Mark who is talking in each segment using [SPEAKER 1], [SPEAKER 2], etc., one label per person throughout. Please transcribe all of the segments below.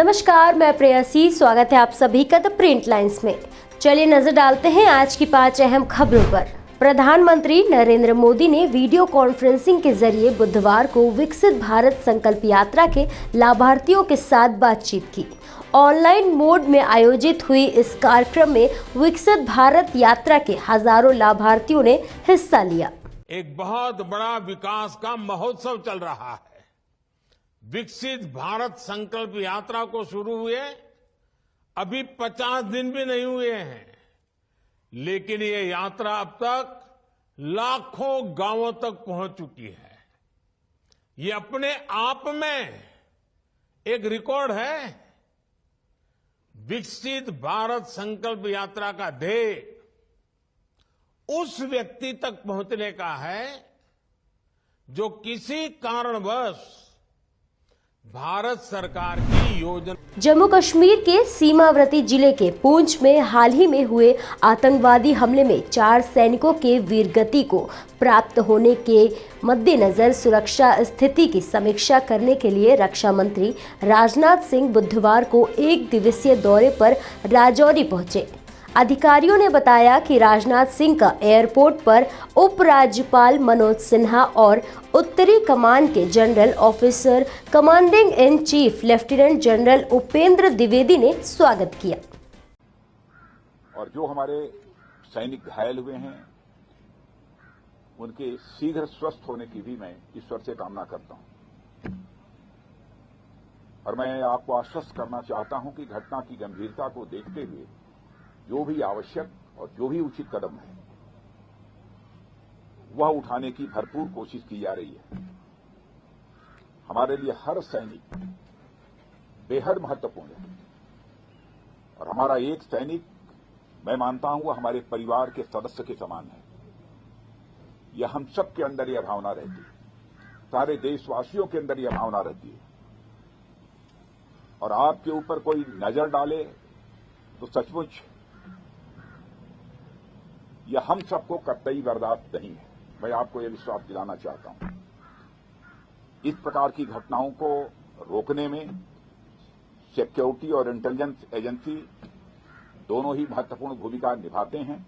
[SPEAKER 1] नमस्कार, मैं प्रेयसी। स्वागत है आप सभी का द प्रिंट लाइन्स में। चलिए नजर डालते हैं आज की 5 अहम खबरों पर। प्रधानमंत्री नरेंद्र मोदी ने वीडियो कॉन्फ्रेंसिंग के जरिए बुधवार को विकसित भारत संकल्प यात्रा के लाभार्थियों के साथ बातचीत की। ऑनलाइन मोड में आयोजित हुई इस कार्यक्रम में विकसित भारत यात्रा के हजारों लाभार्थियों ने हिस्सा लिया।
[SPEAKER 2] एक बहुत बड़ा विकास का महोत्सव चल रहा है। विकसित भारत संकल्प यात्रा को शुरू हुए अभी 50 दिन भी नहीं हुए हैं, लेकिन ये यात्रा अब तक लाखों गांवों तक पहुंच चुकी है। ये अपने आप में एक रिकॉर्ड है। विकसित भारत संकल्प यात्रा का ध्येय उस व्यक्ति तक पहुंचने का है जो किसी कारणवश भारत सरकार की योजना।
[SPEAKER 1] जम्मू कश्मीर के सीमावर्ती जिले के पूंछ में हाल ही में हुए आतंकवादी हमले में 4 सैनिकों के वीरगति को प्राप्त होने के मद्देनजर सुरक्षा स्थिति की समीक्षा करने के लिए रक्षा मंत्री राजनाथ सिंह बुधवार को 1 दिवसीय दौरे पर राजौरी पहुंचे। अधिकारियों ने बताया कि राजनाथ सिंह का एयरपोर्ट पर उपराज्यपाल मनोज सिन्हा और उत्तरी कमान के general officer commanding in chief lieutenant general Upendra Dwivedi ने स्वागत किया।
[SPEAKER 3] और जो हमारे सैनिक घायल हुए हैं उनके शीघ्र स्वस्थ होने की भी मैं ईश्वर से कामना करता हूं। और मैं आपको आश्वस्त करना चाहता हूं कि घटना की गंभीरता को देखते हुए जो भी आवश्यक और जो भी उचित कदम है वह उठाने की भरपूर कोशिश की जा रही है। हमारे लिए हर सैनिक बेहद महत्वपूर्ण है और हमारा एक सैनिक, मैं मानता हूं, वह हमारे परिवार के सदस्य के समान है। यह हम सब के अंदर यह भावना रहती है, सारे देशवासियों के अंदर यह भावना रहती है। और आपके ऊपर कोई नजर डाले तो सचमुच यह हम सबको कतई बर्दाश्त नहीं है। मैं आपको यह विश्वास दिलाना चाहता हूं। इस प्रकार की घटनाओं को रोकने में सिक्योरिटी और इंटेलिजेंस एजेंसी दोनों ही महत्वपूर्ण भूमिका निभाते हैं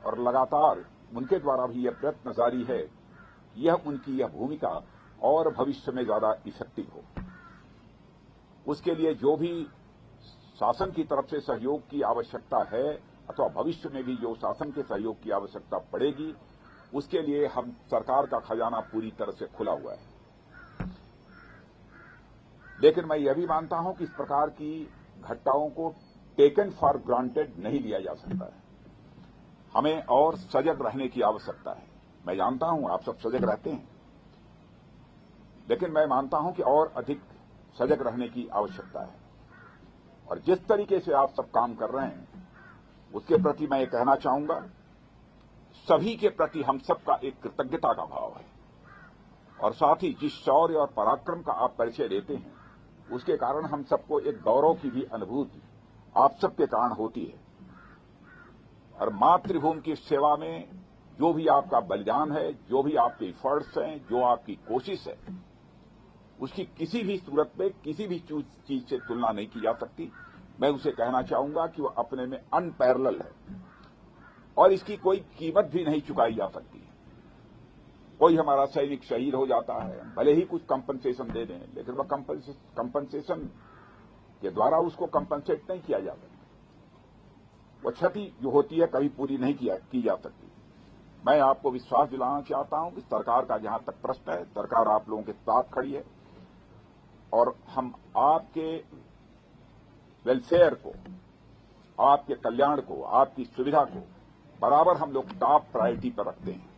[SPEAKER 3] और लगातार उनके द्वारा भी यह प्रयत्न जारी है कि यह उनकी यह भूमिका और भविष्य में ज्यादा इफेक्टिव हो। उसके लिए जो भी शासन की तरफ से सहयोग की आवश्यकता है अथवा भविष्य में भी जो शासन के सहयोग की आवश्यकता पड़ेगी, उसके लिए हम सरकार का खजाना पूरी तरह से खुला हुआ है। लेकिन मैं यह भी मानता हूं कि इस प्रकार की घटनाओं को टेकन फॉर ग्रांटेड नहीं लिया जा सकता है। हमें और सजग रहने की आवश्यकता है। मैं जानता हूं आप सब सजग रहते हैं, लेकिन मैं मानता हूं कि और अधिक सजग रहने की आवश्यकता है। और जिस तरीके से आप सब काम कर रहे हैं उसके प्रति मैं ये कहना चाहूंगा, सभी के प्रति हम सबका एक कृतज्ञता का भाव है। और साथ ही जिस शौर्य और पराक्रम का आप परिचय देते हैं उसके कारण हम सबको एक गौरव की भी अनुभूति आप सबके कारण होती है। और मातृभूमि की सेवा में जो भी आपका बलिदान है, जो भी आपके एफर्ट्स हैं, जो आपकी कोशिश है, उसकी किसी भी सूरत में किसी भी चीज से तुलना नहीं की जा सकती। मैं उसे कहना चाहूंगा कि वह अपने में अनपैरेलल है और इसकी कोई कीमत भी नहीं चुकाई जा सकती। कोई हमारा सैनिक शहीद हो जाता है, भले ही कुछ कंपनसेशन दे दें, लेकिन वह कंपनसेशन के द्वारा उसको कंपनसेट नहीं किया जा सकता। वह क्षति जो होती है कभी पूरी नहीं की जा सकती। मैं आपको विश्वास दिलाना चाहता हूं कि सरकार का जहां तक प्रश्न है, सरकार आप लोगों के साथ खड़ी है और हम आपके वेलफेयर को, आपके कल्याण को, आपकी सुविधा को बराबर हम लोग टॉप प्रायोरिटी पर रखते हैं।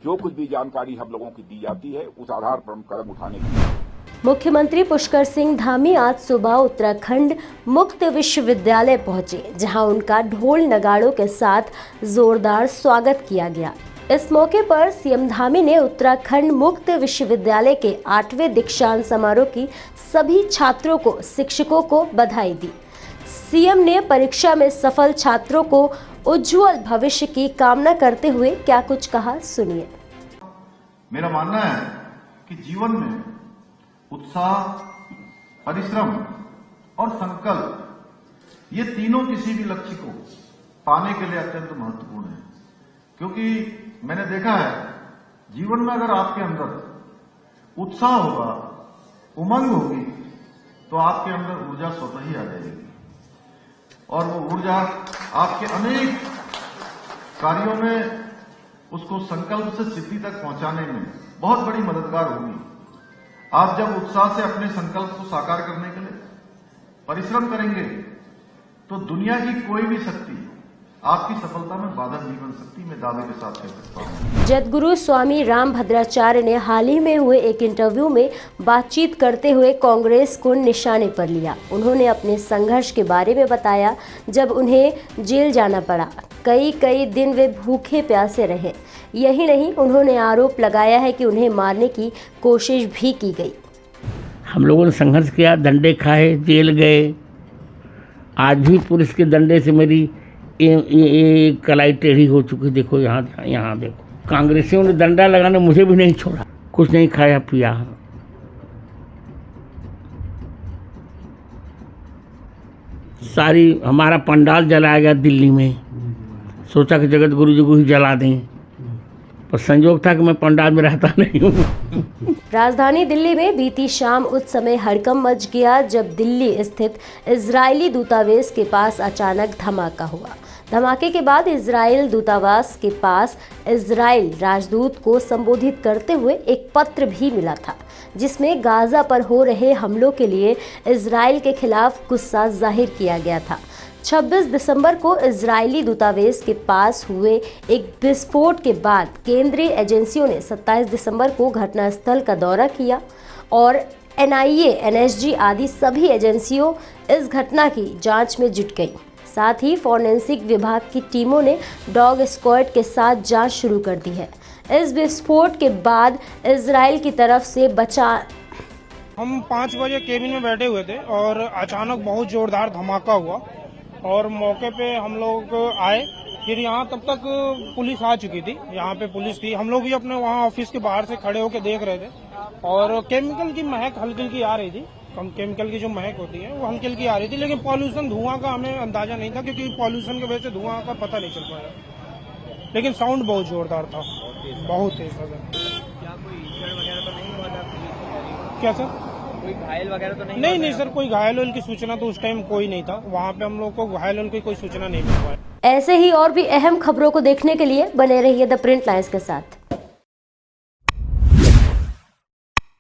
[SPEAKER 3] जो कुछ भी जानकारी हम लोगों की दी जाती है उस आधार पर हम कदम उठाने की।
[SPEAKER 1] मुख्यमंत्री पुष्कर सिंह धामी आज सुबह उत्तराखंड मुक्त विश्वविद्यालय पहुंचे, जहां उनका ढोल नगाड़ों के साथ जोरदार स्वागत किया गया। इस मौके पर सीएम धामी ने उत्तराखंड मुक्त विश्वविद्यालय के 8वें दीक्षांत समारोह की सभी छात्रों को, शिक्षकों को बधाई दी। सीएम ने परीक्षा में सफल छात्रों को उज्जवल भविष्य की कामना करते हुए क्या कुछ कहा, सुनिए।
[SPEAKER 4] मेरा मानना है कि जीवन में उत्साह, परिश्रम और संकल्प, ये तीनों किसी भी लक्ष्य को पाने के लिए अत्यंत महत्वपूर्ण है। क्योंकि मैंने देखा है, जीवन में अगर आपके अंदर उत्साह होगा, उमंग होगी, तो आपके अंदर ऊर्जा स्वतः ही आ जाएगी और वो ऊर्जा आपके अनेक कार्यों में उसको संकल्प से सिद्धि तक पहुंचाने में बहुत बड़ी मददगार होगी। आप जब उत्साह से अपने संकल्प को साकार करने के लिए परिश्रम करेंगे तो दुनिया की कोई भी शक्ति आपकी सफलता में बाधक नहीं बन सकती, मैं दावे के साथ कह सकता हूं।
[SPEAKER 1] जगद्गुरु स्वामी रामभद्राचार्य ने हाल ही में हुए एक इंटरव्यू में बातचीत करते हुए कांग्रेस को निशाने पर लिया। उन्होंने अपने संघर्ष के बारे में बताया, जब उन्हें जेल जाना पड़ा, कई दिन वे भूखे प्यासे रहे। यही नहीं, उन्होंने आरोप लगाया है कि उन्हें मारने की कोशिश भी की गई।
[SPEAKER 5] हम लोगों ने संघर्ष किया, डंडे खाए, जेल गए। आज भी पुलिस के डंडे से मेरी ये कलाई टेढ़ी हो चुकी। देखो यहाँ देखो, कांग्रेसियों ने डंडा लगाने मुझे भी नहीं छोड़ा, कुछ नहीं खाया पिया। सारी हमारा पंडाल जलाया गया दिल्ली में, सोचा कि जगत गुरु जी को ही जला दें, पर संयोग था कि मैं पंडाल में रहता नहीं हूँ।
[SPEAKER 1] राजधानी दिल्ली में बीती शाम उस समय हड़कंप मच गया जब दिल्ली स्थित इजरायली दूतावास के पास अचानक धमाका हुआ। धमाके के बाद इजरायल दूतावास के पास इजरायल राजदूत को संबोधित करते हुए एक पत्र भी मिला था, जिसमें गाजा पर हो रहे हमलों के लिए इजरायल के खिलाफ गुस्सा जाहिर किया गया था। 26 दिसंबर को इजरायली दूतावास के पास हुए एक विस्फोट के बाद केंद्रीय एजेंसियों ने 27 दिसंबर को घटनास्थल का दौरा किया और NIA, NSG आदि सभी एजेंसियों इस घटना की जांच में जुट गई। साथ ही फोरेंसिक विभाग की टीमों ने डॉग स्क्वाड के साथ जांच शुरू कर दी है। इस विस्फोट के बाद इजरायल की तरफ से
[SPEAKER 6] हम 5 बजे केबिन में बैठे हुए थे और अचानक बहुत जोरदार धमाका हुआ और मौके पे हम लोग आए। फिर यहाँ तब तक पुलिस आ चुकी थी, यहाँ पे पुलिस थी। हम लोग भी अपने वहाँ ऑफिस के बाहर से खड़े होकर देख रहे थे और केमिकल की महक हल्की हल्की आ रही थी। केमिकल की जो महक होती है वो हल्की हल्की आ रही थी, लेकिन पॉल्यूशन धुआं का हमें अंदाजा नहीं था, क्योंकि पॉल्यूशन की वजह से धुआं का पता नहीं चल पाया। लेकिन साउंड बहुत जोरदार था, बहुत तेज था।
[SPEAKER 7] क्या कोई इंजर्ड वगैरह तो नहीं हुआ था?
[SPEAKER 6] क्या सर?
[SPEAKER 7] कोई घायल वगैरह तो नहीं
[SPEAKER 6] सर, कोई घायल की सूचना तो उस टाइम कोई नहीं था। वहाँ पे हम लोग को घायल की कोई सूचना नहीं मिल पाई।
[SPEAKER 1] ऐसे ही और भी अहम खबरों को देखने के लिए बने रहिए द प्रिंट लाइन्स के साथ।